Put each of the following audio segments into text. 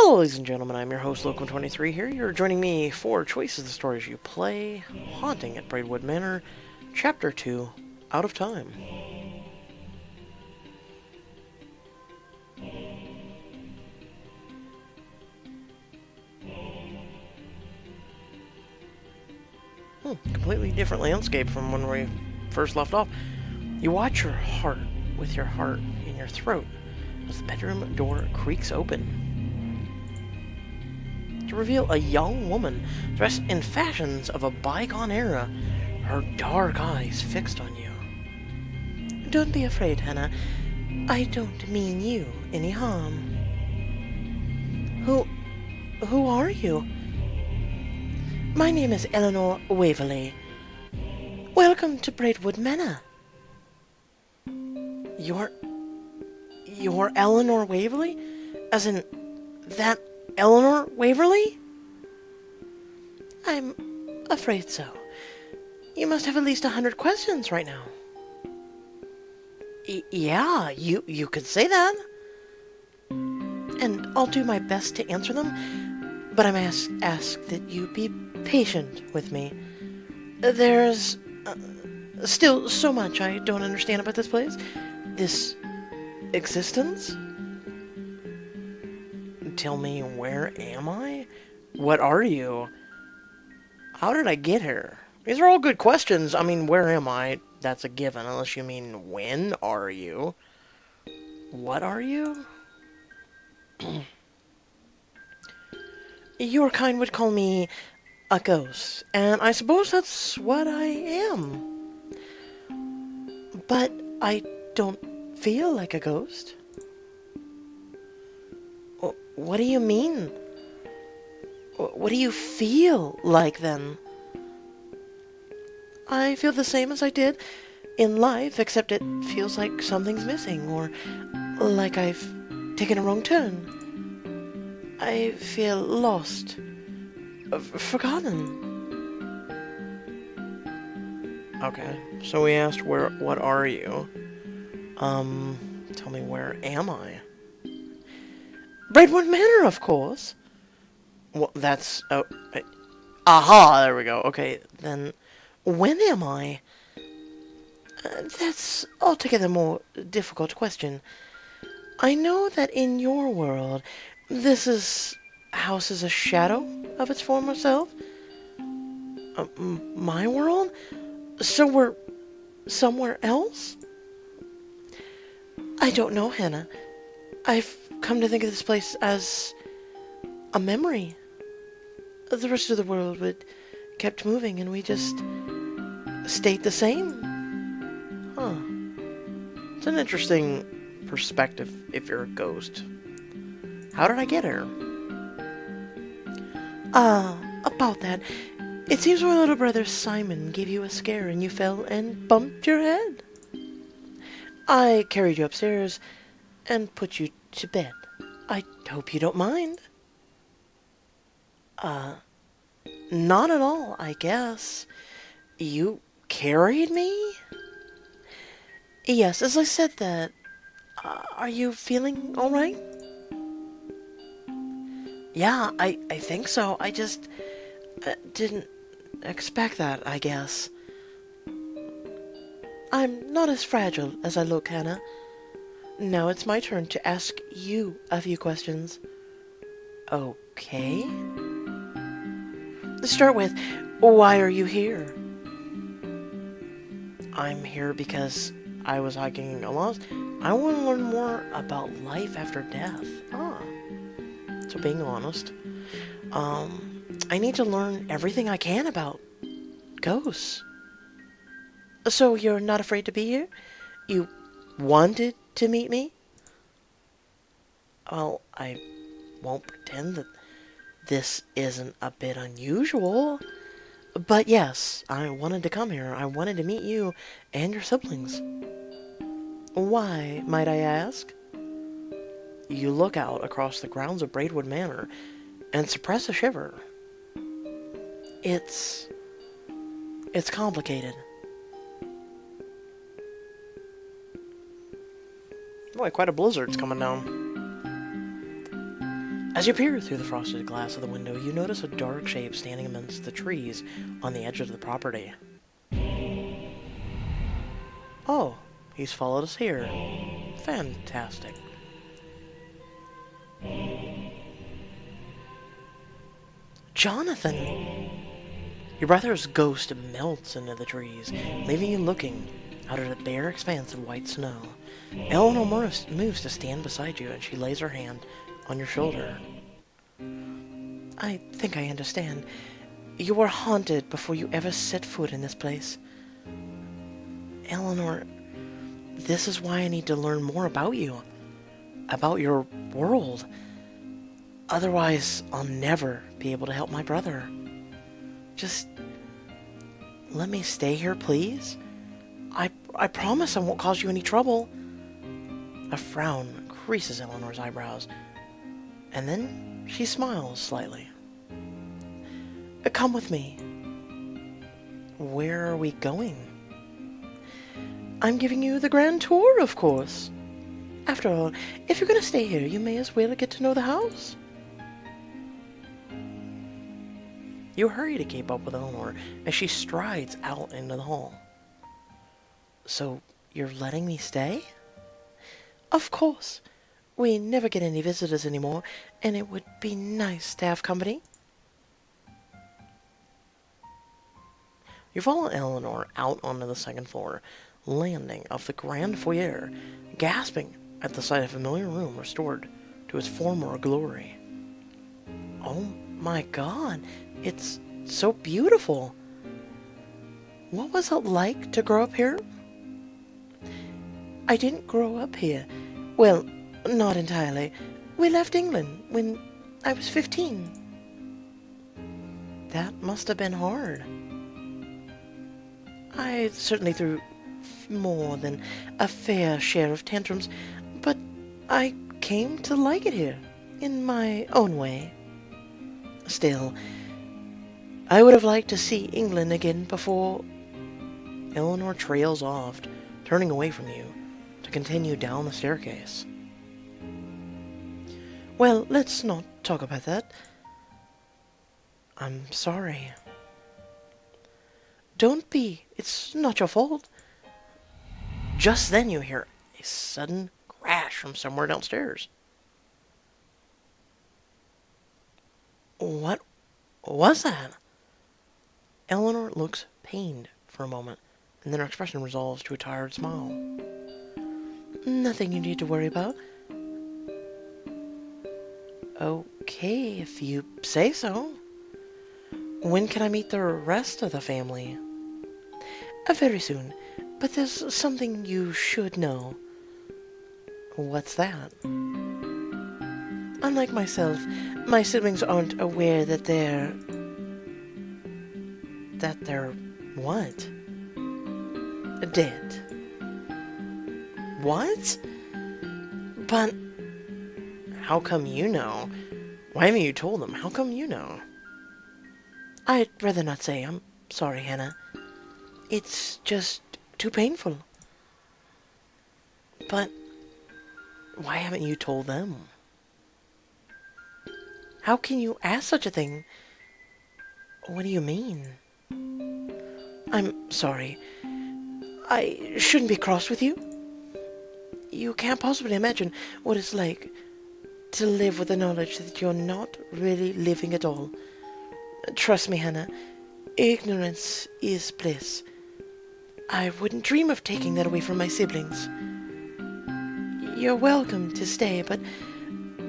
Hello, ladies and gentlemen, I'm your host, Locum23 here. You're joining me for Choices the Stories You Play, Haunting at Braidwood Manor, Chapter 2, Out of Time. Completely different landscape from when we first left off. You watch your heart with your heart in your throat as the bedroom door creaks open to reveal a young woman dressed in fashions of a bygone era, her dark eyes fixed on you. Don't be afraid, Hannah. I don't mean you any harm. Who are you? My name is Eleanor Waverley. Welcome to Braidwood Manor. You're Eleanor Waverley? As in, that Eleanor Waverley? I'm afraid so. You must have at least 100 questions right now. Yeah, you could say that. And I'll do my best to answer them, but I must ask that you be patient with me. There's still so much I don't understand about this place. This existence. Tell me, where am I? What are you? How did I get here? These are all good questions. I mean, where am I? That's a given, unless you mean, when are you? What are you? Your kind would call me a ghost, and I suppose that's what I am. But I don't feel like a ghost. What do you mean? What do you feel like, then? I feel the same as I did in life, except it feels like something's missing, or like I've taken a wrong turn. I feel lost, forgotten. Okay, so we asked what are you? Tell me, where am I? Braidwood Manor, of course. Well, that's, aha, there we go. Okay, then, when am I? That's altogether more difficult question. I know that in your world, this house is a shadow of its former self. My world? So we're somewhere else? I don't know, Hannah. I've come to think of this place as a memory. The rest of the world would kept moving and we just stayed the same. Huh. It's an interesting perspective if you're a ghost. How did I get here? About that. It seems my little brother Simon gave you a scare and you fell and bumped your head. I carried you upstairs and put you to bed. I hope you don't mind. Not at all, I guess. You carried me? Yes, as I said that. Are you feeling alright? Yeah, I think so. I just didn't expect that, I guess. I'm not as fragile as I look, Hannah. Now it's my turn to ask you a few questions. Okay. To start with, why are you here? I'm here because I was hiking along. I want to learn more about life after death. So being honest, I need to learn everything I can about ghosts. So you're not afraid to be here? You wanted to meet me? Well, I won't pretend that this isn't a bit unusual. But yes, I wanted to come here. I wanted to meet you and your siblings. Why, might I ask? You look out across the grounds of Braidwood Manor and suppress a shiver. It's complicated. Boy, quite a blizzard's coming down. As you peer through the frosted glass of the window, you notice a dark shape standing amongst the trees on the edge of the property. Oh, he's followed us here. Fantastic. Jonathan! Your brother's ghost melts into the trees, leaving you looking out at a bare expanse of white snow. Eleanor moves to stand beside you, and she lays her hand on your shoulder. I think I understand. You were haunted before you ever set foot in this place. Eleanor, this is why I need to learn more about you. About your world. Otherwise, I'll never be able to help my brother. Just let me stay here, please. I promise I won't cause you any trouble. A frown creases Eleanor's eyebrows, and then she smiles slightly. Come with me. Where are we going? I'm giving you the grand tour, of course. After all, if you're going to stay here, you may as well get to know the house. You hurry to keep up with Eleanor as she strides out into the hall. So, you're letting me stay? Of course. We never get any visitors anymore, and it would be nice to have company. You follow Eleanor out onto the second floor, landing off the grand foyer, gasping at the sight of a familiar room restored to its former glory. Oh my God, it's so beautiful. What was it like to grow up here? I didn't grow up here. Well, not entirely. We left England when I was 15. That must have been hard. I certainly threw more than a fair share of tantrums, but I came to like it here, in my own way. Still, I would have liked to see England again before... Eleanor trails off, turning away from you, to continue down the staircase. Well, let's not talk about that. I'm sorry. Don't be. It's not your fault. Just then you hear a sudden crash from somewhere downstairs. What was that? Eleanor looks pained for a moment, and then her expression resolves to a tired smile. Nothing you need to worry about. Okay, if you say so. When can I meet the rest of the family? Very soon, but there's something you should know. What's that? Unlike myself, my siblings aren't aware that they're... what? Dead. What? But... how come you know? Why haven't you told them? How come you know? I'd rather not say. I'm sorry, Hannah. It's just too painful. But why haven't you told them? How can you ask such a thing? What do you mean? I'm sorry. I shouldn't be cross with you. You can't possibly imagine what it's like to live with the knowledge that you're not really living at all. Trust me, Hannah. Ignorance is bliss. I wouldn't dream of taking that away from my siblings. You're welcome to stay, but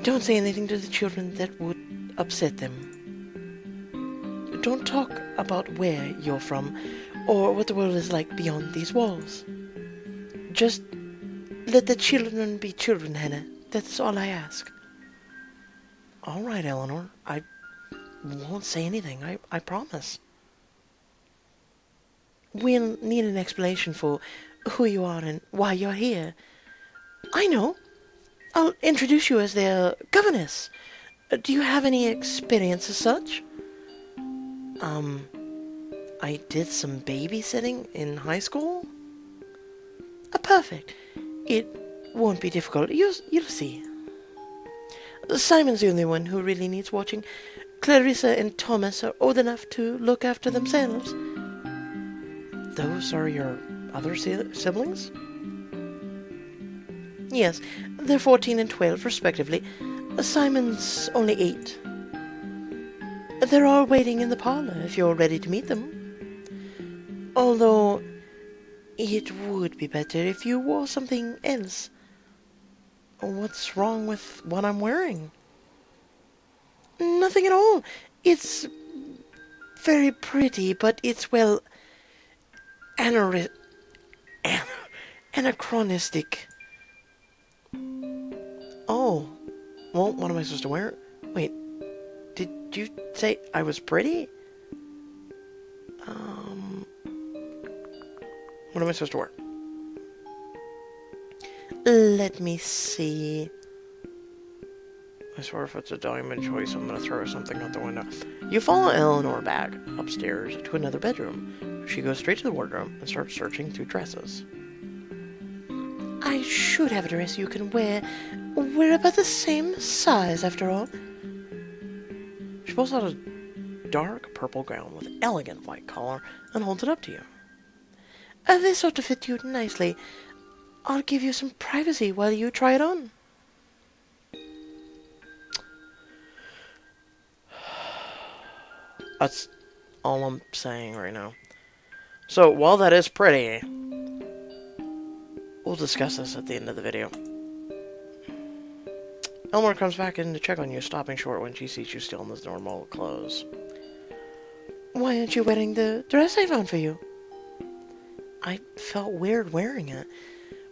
don't say anything to the children that would upset them. Don't talk about where you're from, or what the world is like beyond these walls. Just let the children be children, Hannah. That's all I ask. All right, Eleanor. I won't say anything. I promise. We'll need an explanation for who you are and why you're here. I know. I'll introduce you as their governess. Do you have any experience as such? I did some babysitting in high school. Perfect. It won't be difficult. You'll see. Simon's the only one who really needs watching. Clarissa and Thomas are old enough to look after themselves. Those are your other siblings? Yes, they're 14 and 12, respectively. Simon's only 8. They're all waiting in the parlor if you're ready to meet them. Although, it would be better if you wore something else. What's wrong with what I'm wearing? Nothing at all. It's very pretty, but it's, well, anachronistic. Oh, well, what am I supposed to wear? Wait, did you say I was pretty? What am I supposed to wear? Let me see. I swear if it's a diamond choice, I'm gonna throw something out the window. You follow Eleanor back upstairs to another bedroom. She goes straight to the wardrobe and starts searching through dresses. I should have a dress you can wear. We're about the same size, after all. She pulls out a dark purple gown with elegant white collar and holds it up to you. This ought to fit you nicely. I'll give you some privacy while you try it on. That's all I'm saying right now. So, while that is pretty, we'll discuss this at the end of the video. Eleanor comes back in to check on you, stopping short when she sees you still in those normal clothes. Why aren't you wearing the dress I found for you? I felt weird wearing it.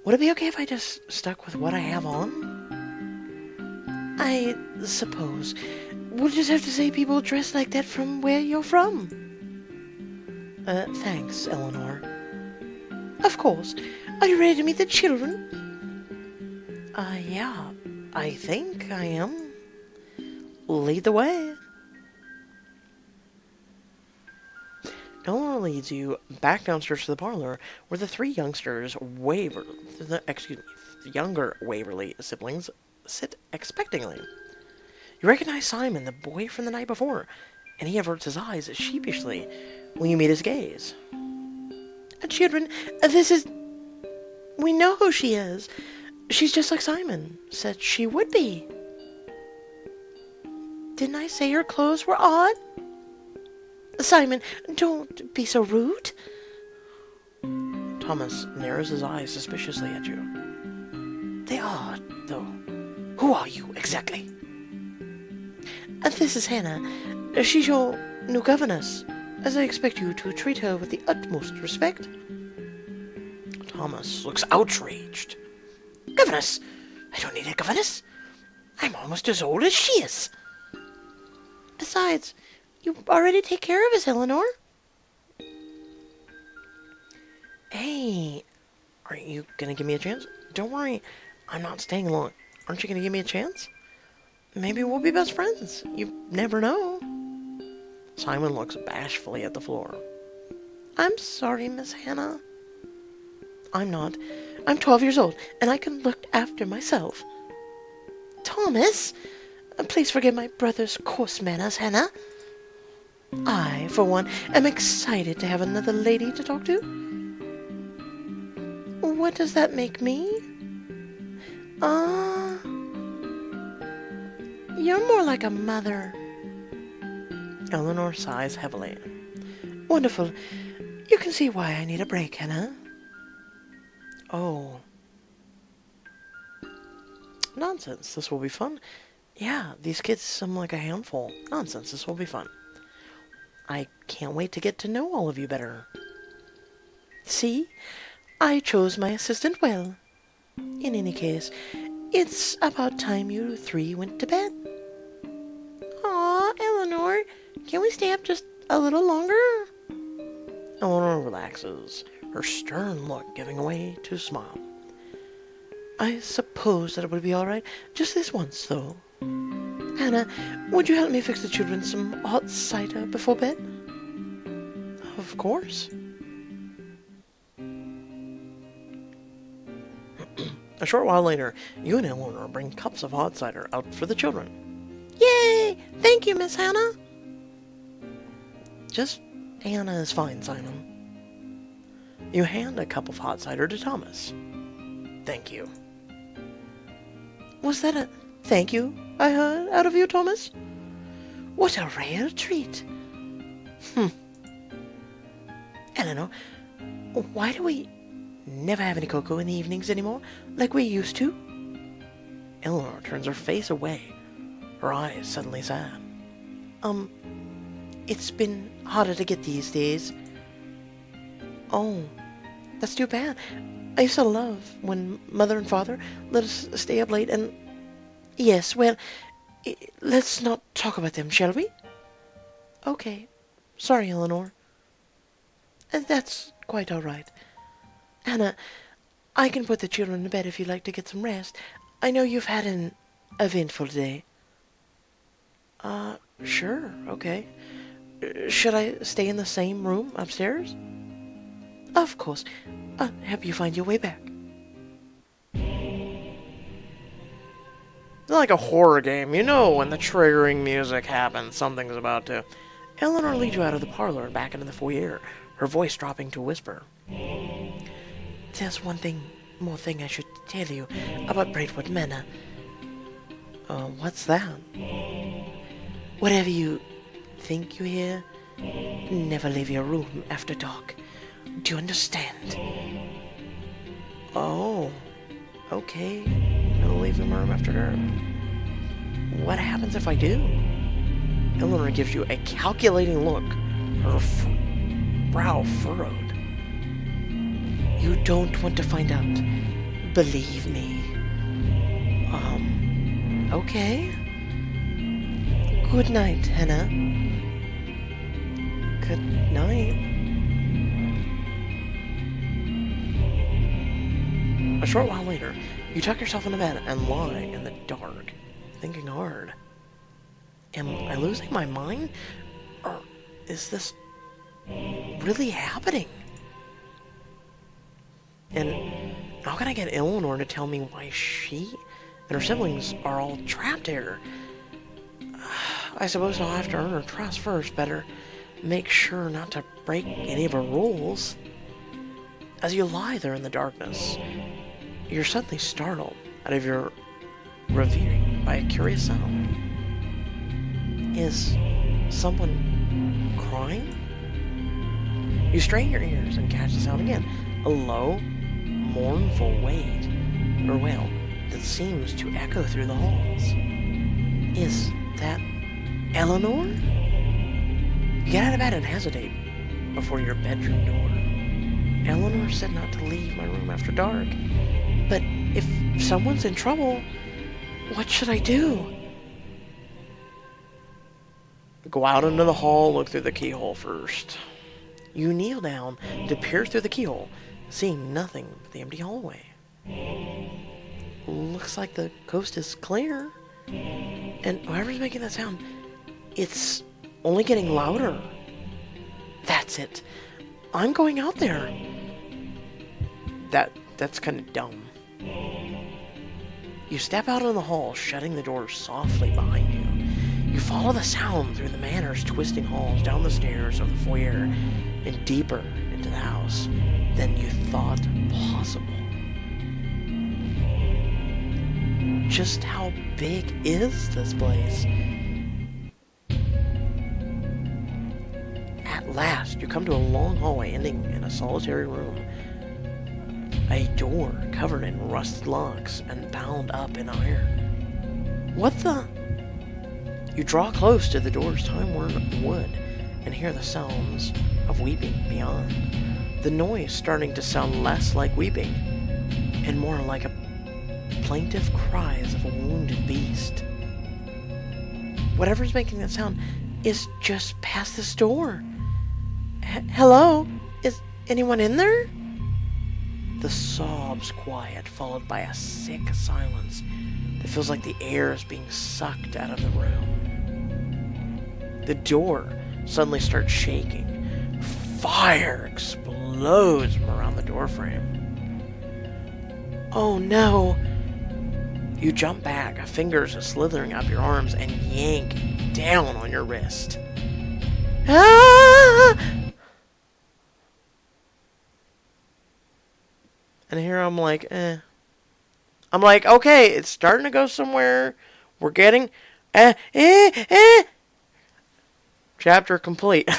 Would it be okay if I just stuck with what I have on? I suppose. We'll just have to say people dress like that from where you're from. Thanks, Eleanor. Of course. Are you ready to meet the children? Yeah. I think I am. Lead the way. Eleanor leads you back downstairs to the parlor, where the three youngsters younger Waverly siblings sit expectingly. You recognize Simon, the boy from the night before, and he averts his eyes sheepishly when you meet his gaze. Children, we know who she is. She's just like Simon said she would be. Didn't I say her clothes were odd? Simon, don't be so rude. Thomas narrows his eyes suspiciously at you. They are, though. Who are you, exactly? This is Hannah. She's your new governess, as I expect you to treat her with the utmost respect. Thomas looks outraged. Governess? I don't need a governess. I'm almost as old as she is. Besides, you already take care of us, Eleanor. Hey, aren't you gonna give me a chance? Don't worry, I'm not staying long. Aren't you gonna give me a chance? Maybe we'll be best friends. You never know. Simon looks bashfully at the floor. I'm sorry, Miss Hannah. I'm not. I'm 12 years old, and I can look after myself. Thomas, please forgive my brother's coarse manners, Hannah. I, for one, am excited to have another lady to talk to. What does that make me? You're more like a mother. Eleanor sighs heavily. Wonderful. You can see why I need a break, Hannah. Oh. Nonsense. This will be fun. Yeah, these kids seem like a handful. Nonsense. This will be fun. I can't wait to get to know all of you better. See? I chose my assistant well. In any case, it's about time you three went to bed. Aw, Eleanor, can we stay up just a little longer? Eleanor relaxes, her stern look giving way to a smile. I suppose that it would be all right, just this once, though. Hannah, would you help me fix the children some hot cider before bed? Of course. A short while later, you and Eleanor bring cups of hot cider out for the children. Yay! Thank you, Miss Hannah. Just Hannah is fine, Simon. You hand a cup of hot cider to Thomas. Thank you. Was that a thank you I heard out of you, Thomas? What a rare treat. Eleanor, why do we never have any cocoa in the evenings anymore, like we used to? Eleanor turns her face away, her eyes suddenly sad. It's been harder to get these days. Oh, that's too bad. I used to love when Mother and Father let us stay up late and... Yes, well, let's not talk about them, shall we? Okay. Sorry, Eleanor. That's quite all right. Hannah, I can put the children to bed if you'd like to get some rest. I know you've had an eventful day. Sure, okay. Should I stay in the same room upstairs? Of course. I'll help you find your way back. Like a horror game, you know when the triggering music happens, something's about to... Eleanor leads you out of the parlor and back into the foyer, her voice dropping to a whisper. There's one more thing I should tell you about Braidwood Manor. What's that? Whatever you think you hear, never leave your room after dark. Do you understand? Oh, okay. No leaving my room after dark. What happens if I do? Eleanor gives you a calculating look, her brow furrowed. You don't want to find out. Believe me. Okay. Good night, Hannah. Good night. A short while later, you tuck yourself in the bed and lie in the dark, thinking hard. Am I losing my mind? Or is this really happening? And how can I get Eleanor to tell me why she and her siblings are all trapped here? I suppose I'll have to earn her trust first. Better make sure not to break any of her rules. As you lie there in the darkness, you're suddenly startled out of your reverie by a curious sound. Is someone crying? You strain your ears and catch the sound again. A low, mournful wail that seems to echo through the halls. Is that Eleanor? You get out of bed and hesitate before your bedroom door. Eleanor said not to leave my room after dark. But if someone's in trouble, what should I do? Go out into the hall, look through the keyhole first. You kneel down to peer through the keyhole, seeing nothing but the empty hallway. Looks like the coast is clear. And whoever's making that sound, it's only getting louder. That's it. I'm going out there. That's kind of dumb. You step out in the hall, shutting the door softly behind you. You follow the sound through the manor's twisting halls, down the stairs of the foyer, and deeper into the house than you thought possible. Just how big is this place? At last, you come to a long hallway ending in a solitary room. A door covered in rusted locks and bound up in iron. What the? You draw close to the door's time-worn wood and hear the sounds of weeping beyond. The noise starting to sound less like weeping and more like a plaintive cries of a wounded beast. Whatever's making that sound is just past this door. Hello? Is anyone in there? The sobs quiet, followed by a sick silence that feels like the air is being sucked out of the room. The door suddenly starts shaking. Fire explodes from around the doorframe. Oh no! You jump back, fingers slithering up your arms, and yank down on your wrist. Ah! And here I'm like, eh. I'm like, okay, it's starting to go somewhere. We're getting, Chapter complete.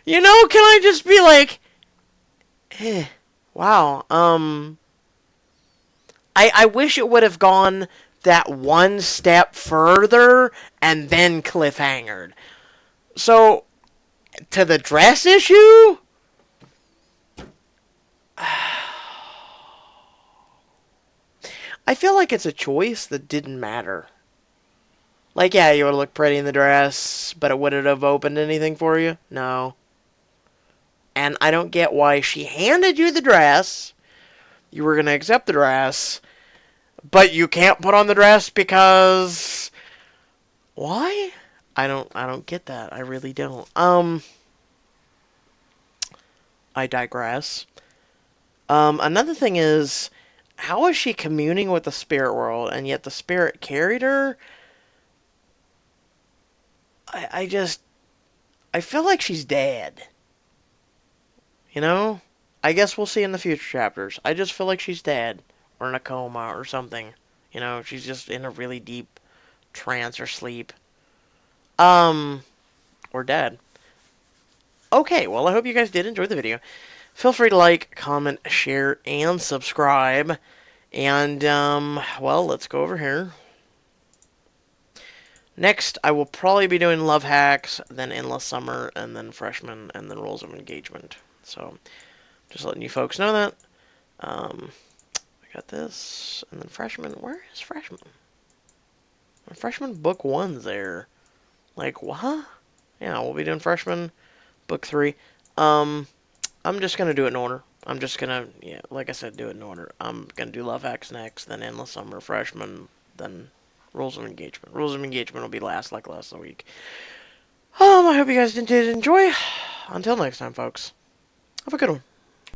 You know, can I just be like, wow, I wish it would have gone that one step further and then cliffhangered. So, to the dress issue? I feel like it's a choice that didn't matter. Like, yeah, you would look pretty in the dress, but it wouldn't have opened anything for you? No. And I don't get why she handed you the dress. You were going to accept the dress, but you can't put on the dress because why? I don't get that. I really don't. I digress. Another thing is, how is she communing with the spirit world and yet the spirit carried her? I feel like she's dead. You know? I guess we'll see in the future chapters. I just feel like she's dead or in a coma or something. You know, she's just in a really deep trance or sleep. Or dead. Okay, well, I hope you guys did enjoy the video. Feel free to like, comment, share, and subscribe. And, well, let's go over here. Next, I will probably be doing Love Hacks, then Endless Summer, and then Freshman, and then Rules of Engagement. So, just letting you folks know that. I got this, and then Freshman. Where is Freshman? Freshman Book 1's there. Like, what? Yeah, we'll be doing Freshman Book 3. I'm just going to do it in order. I'm just going to, yeah, like I said, do it in order. I'm going to do Love Hacks next, then Endless Summer, Freshman, then Rules of Engagement. Rules of Engagement will be last, like last of the week. I hope you guys did enjoy. Until next time, folks. Have a good one.